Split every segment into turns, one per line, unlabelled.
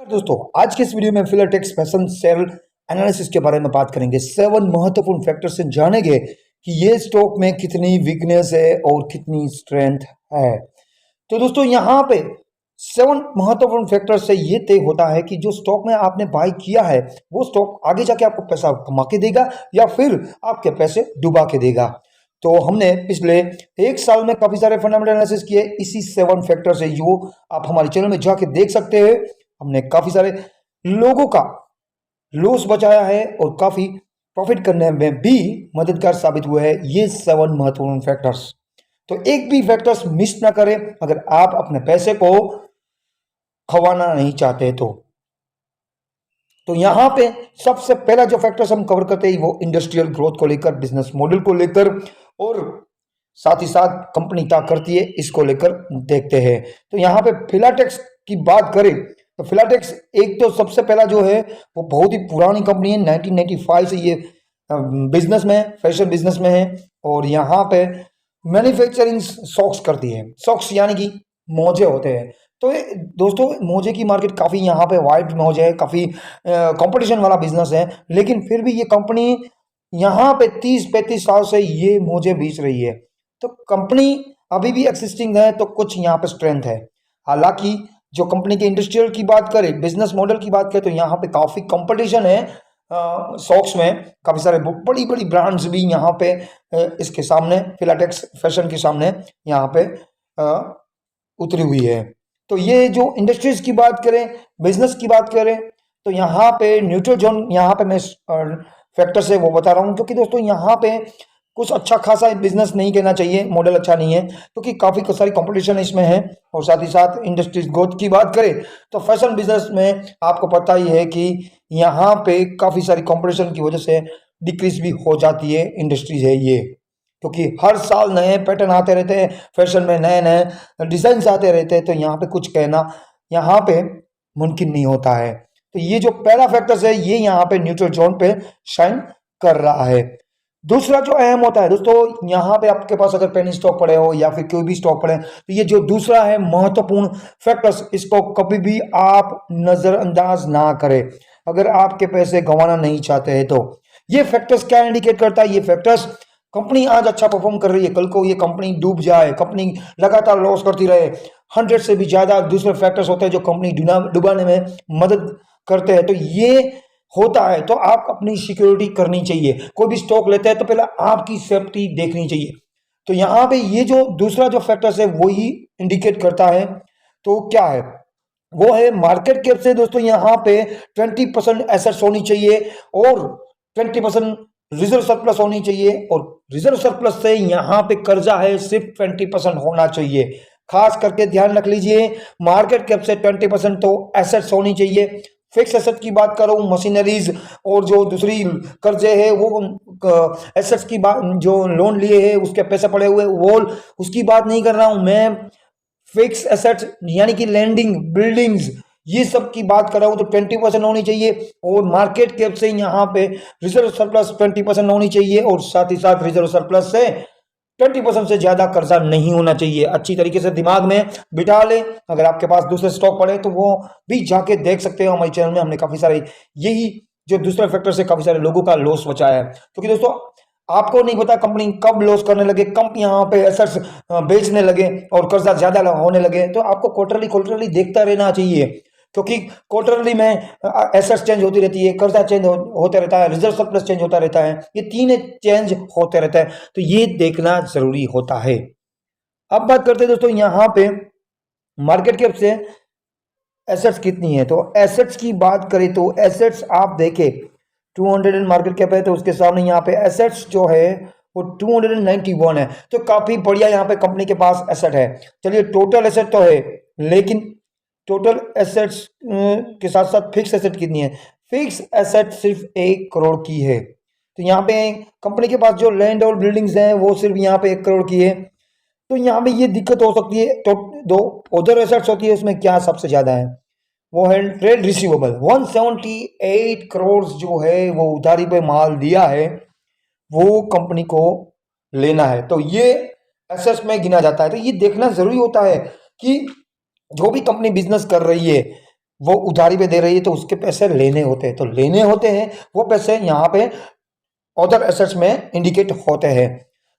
दोस्तों, आज के इस वीडियो में फिलाटेक्स फैशन सेल एनालिसिस के बारे में बात करेंगे। 7 महत्वपूर्ण फैक्टर से जानेंगे कि ये स्टॉक में कितनी वीकनेस है और कितनी स्ट्रेंथ है। तो दोस्तों, यहाँ पे 7 महत्वपूर्ण फैक्टर से ये तय होता है कि जो स्टॉक में आपने बाय किया है वो स्टॉक आगे जाके आपको पैसा कमा के देगा या फिर आपके पैसे डुबा के देगा। तो हमने पिछले एक साल में काफी सारे फंडामेंटल एनालिसिस किए इसी 7 फैक्टर से, जो आप हमारे चैनल में जाके देख सकते हैं। हमने काफी सारे लोगों का लॉस बचाया है और काफी प्रॉफिट करने में भी मददगार साबित हुए हैं ये 7 महत्वपूर्ण फैक्टर्स। तो एक भी फैक्टर्स मिस ना करें अगर आप अपने पैसे को खवाना नहीं चाहते तो यहां पे सबसे पहला जो फैक्टर्स हम कवर करते हैं वो इंडस्ट्रियल ग्रोथ को लेकर, बिजनेस मॉडल को लेकर और साथ ही साथ कंपनी क्या करती है इसको लेकर देखते हैं। तो यहाँ पे फिलाटेक्स की बात करें तो फिलाटेक्स एक तो सबसे पहला जो है वो बहुत ही पुरानी कंपनी है। 1995 से ये बिजनेस में, फैशन बिजनेस में है और यहाँ पे मैन्युफैक्चरिंग सॉक्स करती है। सॉक्स यानी कि मोजे होते हैं। तो दोस्तों, मोजे की मार्केट काफ़ी यहाँ पे वाइड मोजे है, काफ़ी कंपटीशन वाला बिजनेस है, लेकिन फिर भी ये कंपनी यहाँ पे 30-35 साल से ये मोजे बेच रही है। तो कंपनी अभी भी एक्सिस्टिंग है, तो कुछ यहाँ पे स्ट्रेंथ है। हालांकि जो कंपनी के इंडस्ट्रियल की बात करें, बिजनेस मॉडल की बात करें, तो यहाँ पे काफ़ी कंपटीशन है। सॉक्स में काफ़ी सारे बड़ी बड़ी ब्रांड्स भी यहाँ पे इसके सामने, फिलाटेक्स फैशन के सामने यहाँ पे उतरी हुई है। तो ये जो इंडस्ट्रीज की बात करें, बिजनेस की बात करें, तो यहाँ पे न्यूट्रल जोन, यहाँ पे मैं फैक्टर से वो बता रहा हूँ क्योंकि दोस्तों यहाँ पे कुछ अच्छा खासा बिजनेस नहीं कहना चाहिए, मॉडल अच्छा नहीं है क्योंकि काफ़ी सारी कंपटीशन इसमें है। और साथ ही साथ इंडस्ट्रीज ग्रोथ की बात करें तो फैशन बिजनेस में आपको पता ही है कि यहाँ पे काफ़ी सारी कंपटीशन की वजह से डिक्रीज भी हो जाती है इंडस्ट्रीज है ये, क्योंकि हर साल नए पैटर्न आते रहते हैं, फैशन में नए नए डिजाइन आते रहते हैं। तो यहाँ पे कुछ कहना यहाँ पे मुमकिन नहीं होता है। तो ये जो पहला फैक्टर्स है ये यहाँ पे न्यूट्रल जोन पे शाइन कर रहा है। दूसरा जो अहम होता है दोस्तों, यहाँ पे आपके पास अगर पेनी स्टॉक पड़े हो या फिर कोई भी स्टॉक पड़े तो ये जो दूसरा है महत्वपूर्ण फैक्टर्स, इसको कभी भी आप नजरअंदाज ना करें अगर आपके पैसे गंवाना नहीं चाहते हैं। तो ये फैक्टर्स क्या इंडिकेट करता है? ये फैक्टर्स, कंपनी आज अच्छा परफॉर्म कर रही है, कल को ये कंपनी डूब जाए, कंपनी लगातार लॉस करती रहे, 100 से भी ज्यादा दूसरे फैक्टर्स होते हैं जो कंपनी डुबाने में मदद करते हैं। तो ये होता है तो आप अपनी सिक्योरिटी करनी चाहिए। कोई भी स्टॉक लेते हैं तो पहले आपकी सेफ्टी देखनी चाहिए। तो यहाँ पे ये जो दूसरा जो फैक्टर्स है वो ही इंडिकेट करता है। तो क्या है वो है मार्केट कैप से दोस्तों यहाँ पे 20% एसेट्स होनी चाहिए और 20% रिजर्व सरप्लस होनी चाहिए, और रिजर्व सरप्लस से यहाँ पे कर्जा है सिर्फ 20% होना चाहिए। खास करके ध्यान रख लीजिए, मार्केट कैप से 20% तो एसेट्स होनी चाहिए। फिक्स एसेट की बात करूं, मशीनरीज और जो दूसरी कर्जे है वो एसेट्स की बात, जो लोन लिए हैं उसके पैसे पड़े हुए वो उसकी बात नहीं कर रहा हूं मैं। फिक्स एसेट्स यानी कि लैंडिंग, बिल्डिंग्स, ये सब की बात कर रहा हूं तो 20% होनी चाहिए। और मार्केट कैप से यहाँ पे रिजर्व सरप्लस 20% होनी चाहिए और साथ ही साथ रिजर्व सरप्लस से 20% से ज्यादा कर्जा नहीं होना चाहिए। अच्छी तरीके से दिमाग में बिठा ले। अगर आपके पास दूसरे स्टॉक पड़े तो वो भी जाके देख सकते हो हमारे चैनल में। हमने काफी सारे यही जो दूसरे फैक्टर से काफी सारे लोगों का लॉस बचाया है, क्योंकि दोस्तों आपको नहीं पता कंपनी कब लॉस करने लगे, कब यहाँ पे एसेट्स बेचने लगे और कर्जा ज्यादा होने लगे। तो आपको क्वार्टरली देखता रहना चाहिए, क्योंकि क्वार्टरली में एसेट्स चेंज होती रहती है, कर्जा चेंज होता रहता है, रिजर्व सरप्लस चेंज होता रहता है, ये तीन चेंज होते रहता है। तो ये देखना जरूरी होता है। अब बात करते हैं दोस्तों यहाँ पे मार्केट कैप से एसेट्स कितनी है। तो एसेट्स की बात करें तो एसेट्स आप देखें 200 मार्केट कैप है, तो उसके सामने यहाँ पे एसेट्स जो है वो 291 है। तो काफी बढ़िया यहाँ पे कंपनी के पास एसेट है। चलिए, टोटल एसेट तो है, लेकिन टोटल एसेट्स के साथ साथ फिक्स एसेट कितनी है? फिक्स एसेट सिर्फ 1 करोड़ की है। तो यहाँ पे कंपनी के पास जो लैंड और बिल्डिंग्स हैं वो सिर्फ यहाँ पे 1 करोड़ की है। तो यहाँ पे ये दिक्कत हो सकती है। तो दो उधर एसेट्स होती है, उसमें क्या सबसे ज्यादा है? वो है ट्रेड रिसीवेबल। 178 करोड़ जो है वो उधारी पे माल दिया है, वो कंपनी को लेना है। तो ये एसेट्स में गिना जाता है। तो ये देखना जरूरी होता है कि जो भी कंपनी बिजनेस कर रही है वो उधारी पे दे रही है तो उसके पैसे लेने होते हैं, तो लेने होते हैं वो पैसे यहाँ पे अदर एसेट्स में इंडिकेट होते हैं।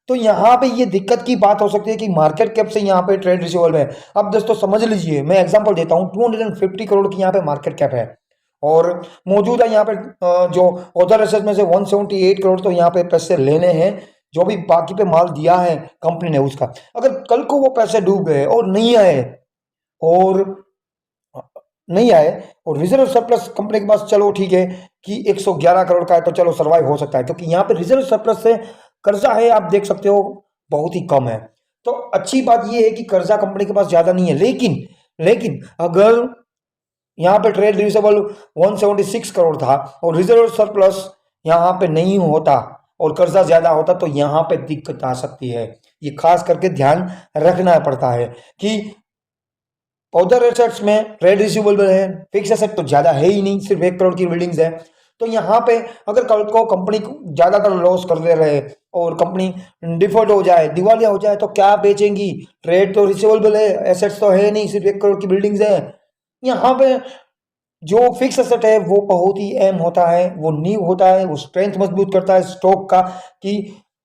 तो यहाँ पे ये दिक्कत की बात हो सकती है कि मार्केट कैप से यहाँ पे ट्रेड रिसीवेबल है। अब दोस्तों समझ लीजिए, मैं एग्जांपल देता हूँ, 250 करोड़ की यहाँ पे मार्केट कैप है और मौजूदा यहाँ पे जो अदर एसेट्स में से 178 करोड़ तो यहाँ पे पैसे लेने हैं, जो भी बाकी पे माल दिया है कंपनी ने उसका। अगर कल को वो पैसे डूब गए और और नहीं आए और रिजर्व सरप्लस कंपनी के पास, चलो ठीक है कि 111 करोड़ का है तो चलो सर्वाइव हो सकता है, क्योंकि यहाँ पे रिजर्व सरप्लस से कर्जा है, आप देख सकते हो बहुत ही कम है। तो अच्छी बात ये है कि कर्जा कंपनी के पास ज्यादा नहीं है, लेकिन लेकिन अगर यहाँ पे ट्रेड रिसीवेबल 176 करोड़ था और रिजर्व सरप्लस यहाँ पे नहीं होता और कर्जा ज्यादा होता तो यहाँ पे दिक्कत आ सकती है। ये खास करके ध्यान रखना पड़ता है कि अदर एसेट्स में ट्रेड रिसीवेबल है, फिक्स एसेट तो ज्यादा है ही नहीं, सिर्फ 1 करोड़ की बिल्डिंग्स है। तो यहाँ पे अगर कल को कंपनी ज्यादातर लॉस कर दे रहे और कंपनी डिफॉल्ट हो जाए, दिवालिया हो जाए, तो क्या बेचेंगी? ट्रेड तो रिसीवेबल है, एसेट्स तो है नहीं, सिर्फ 1 करोड़ की बिल्डिंग्स है। यहाँ पे जो फिक्स एसेट है वो बहुत ही अहम होता है, वो नींव होता है, वो स्ट्रेंथ मजबूत करता है स्टॉक का कि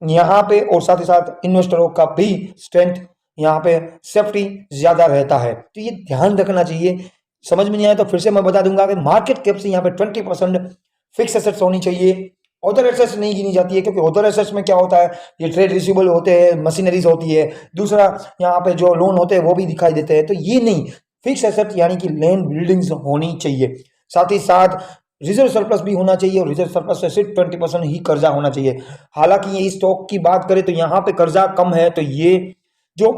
यहाँ पे, और साथ ही साथ इन्वेस्टरों का भी स्ट्रेंथ, यहाँ पे सेफ्टी ज्यादा रहता है। तो ये ध्यान रखना चाहिए। समझ में नहीं आया तो फिर से मैं बता दूंगा कि मार्केट कैप से यहाँ पे 20% फिक्स एसेट्स होनी चाहिए, अदर एसेट्स नहीं गिनी जाती है, क्योंकि अदर एसेट्स में क्या होता है, ये ट्रेड रिसीवेबल होते हैं, मशीनरीज होती है, दूसरा यहाँ पे जो लोन होते हैं वो भी दिखाई देते हैं। तो ये नहीं, फिक्स एसेट यानी कि लैंड बिल्डिंग्स होनी चाहिए, साथ ही साथ रिजर्व सरप्लस भी होना चाहिए और रिजर्व सरप्लस से सिर्फ 20% ही कर्जा होना चाहिए। हालांकि ये स्टॉक की बात करें तो यहाँ पे कर्जा कम है, तो ये जो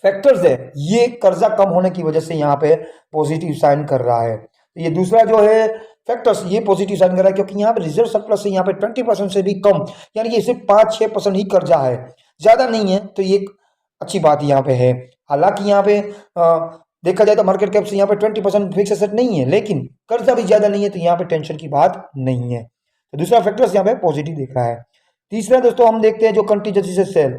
फैक्टर्स है ये कर्जा कम होने की वजह से यहाँ पे पॉजिटिव साइन कर रहा है। तो ये दूसरा जो है फैक्टर्स ये पॉजिटिव साइन कर रहा है, क्योंकि यहाँ पे रिजर्व सरप्लस से यहाँ पे 20% से भी कम, यानी कि सिर्फ 5-6% ही कर्जा है, ज्यादा नहीं है। तो ये अच्छी बात यहाँ पे है। हालांकि यहाँ पे देखा जाए तो मार्केट कैप से यहाँ पे 20% फिक्स एसेट नहीं है, लेकिन कर्जा भी ज्यादा नहीं है, तो यहाँ पे टेंशन की बात नहीं है। तो दूसरा फैक्टर्स यहाँ पे पॉजिटिव दिख रहा है। तीसरा दोस्तों हम देखते हैं जो कंटीजेंसी से सेल,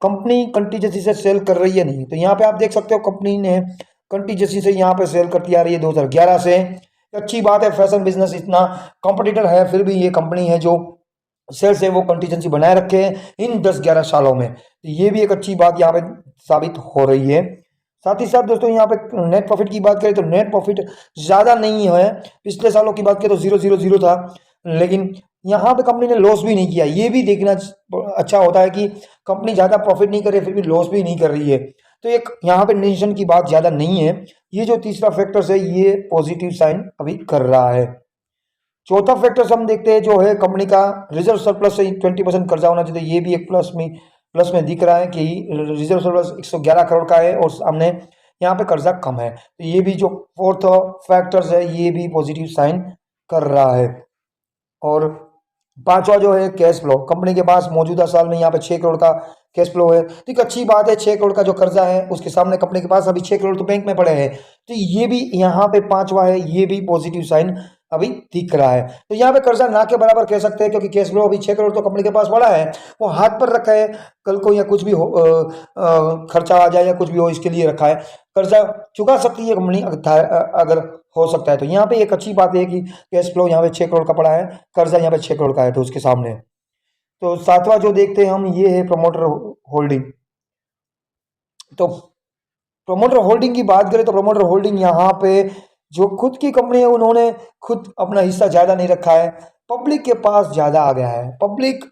कंपनी कंटीजेंसी से सेल कर रही है नहीं, तो यहाँ पे आप देख सकते हो कंपनी ने कंटीजेंसी से यहाँ पे सेल करती आ रही है 2011 से। अच्छी बात है, फैशन बिजनेस इतना कॉम्पिटिटर है, फिर भी ये कंपनी है जो सेल से वो कंटीजेंसी बनाए रखे हैं इन 10-11 सालों में। तो ये भी एक अच्छी बात यहाँ पे साबित हो रही है। साथ ही साथ दोस्तों यहाँ पे नेट प्रॉफिट की बात करें तो नेट प्रॉफिट ज्यादा नहीं है, पिछले सालों की बात करें तो 000 था, लेकिन यहाँ पे कंपनी ने लॉस भी नहीं किया। ये भी देखना अच्छा होता है कि कंपनी ज्यादा प्रॉफिट नहीं कर रही फिर भी लॉस भी नहीं कर रही है, तो एक यहाँ पे टेंशन की बात ज्यादा नहीं है। ये जो तीसरा फैक्टर है ये पॉजिटिव साइन अभी कर रहा है। चौथा फैक्टर हम देखते हैं जो है कंपनी का रिजर्व सरप्लस से 20% कर्जा होना चाहिए, ये भी एक प्लस में दिख रहा है कि रिजर्व सरप्लस 111 करोड़ का है और सामने यहाँ पे कर्जा कम है। तो ये भी जो फोर्थ फैक्टर्स है ये भी पॉजिटिव साइन कर रहा है। और पांचवा जो है कैश फ्लो, कंपनी के पास मौजूदा साल में यहाँ पे 6 करोड़ का कैश फ्लो है, तो एक अच्छी बात है। 6 करोड़ का जो कर्जा है उसके सामने कंपनी के पास अभी 6 करोड़ तो बैंक में पड़े हैं, तो ये भी यहाँ पे पांचवा है, ये भी पॉजिटिव साइन अभी दिख रहा है। तो यहाँ पे कर्जा ना के बराबर कह सकते हैं, क्योंकि कैश फ्लो अभी 6 करोड़ तो कंपनी के पास पड़ा है, वो हाथ पर रखा है, कल को या कुछ भी हो खर्चा आ जाए या कुछ भी हो इसके लिए रखा है, कर्जा चुका सकती है कंपनी अगर हो सकता है। तो यहाँ पे एक अच्छी बात है कि कैश फ्लो यहाँ पे 6 करोड़ का पड़ा है, कर्जा यहाँ पे 6 करोड़ का है तो उसके सामने। तो सातवां जो देखते हैं हम ये है प्रमोटर होल्डिंग। तो प्रमोटर होल्डिंग की बात करें तो प्रमोटर होल्डिंग यहाँ पे जो खुद की कंपनी है उन्होंने खुद अपना हिस्सा ज्यादा नहीं रखा है, पब्लिक के पास ज्यादा आ गया है। पब्लिक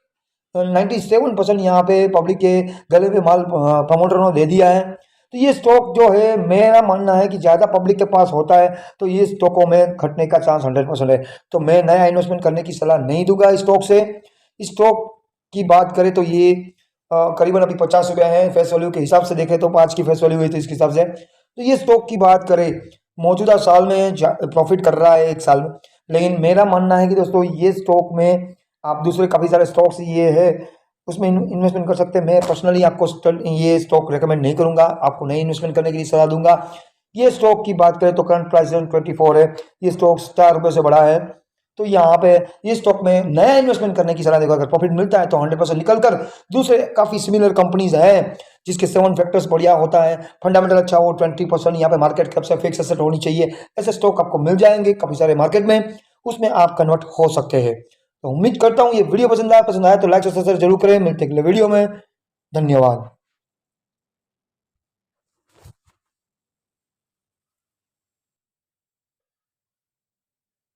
97% यहाँ पे पब्लिक के गले पे माल प्रमोटरों ने दे दिया है। तो ये स्टॉक जो है मेरा मानना है कि ज्यादा पब्लिक के पास होता है तो ये स्टॉकों में घटने का चांस 100% है। तो मैं नया इन्वेस्टमेंट करने की सलाह नहीं दूंगा स्टॉक से। स्टॉक की बात करें तो ये करीबन अभी 50 रुपया है, फेस वैल्यू के हिसाब से देखें तो 5 की फेस वैल्यू हुई तो इसके हिसाब से। तो ये स्टॉक की बात करें मौजूदा साल में प्रॉफिट कर रहा है एक साल में, लेकिन मेरा मानना है कि दोस्तों ये स्टॉक में आप दूसरे काफ़ी सारे स्टॉक्स ये है उसमें इन्वेस्टमेंट कर सकते हैं। मैं पर्सनली आपको ये स्टॉक रेकमेंड नहीं करूंगा, आपको नई इन्वेस्टमेंट करने के लिए सलाह दूंगा। ये स्टॉक की बात करें तो करंट प्राइस 24 है, ये स्टॉक 4 रुपये से बढ़ा है। तो यहाँ पे ये स्टॉक में नया इन्वेस्टमेंट करने की सलाह देगा। अगर प्रॉफिट मिलता है तो 100% निकल कर दूसरे काफ़ी सिमिलर कंपनीज है जिसके 7 फैक्टर्स बढ़िया होता है, फंडामेंटल अच्छा हो, 20% यहाँ पे मार्केट कैप से फिक्स एसेट होनी चाहिए, ऐसे स्टॉक आपको मिल जाएंगे काफी सारे मार्केट में, उसमें आप कन्वर्ट हो सकते हैं। तो उम्मीद करता हूँ ये वीडियो पसंद आया तो लाइक और सब्सक्राइब जरूर करें। मिलते हैं अगले वीडियो में। धन्यवाद।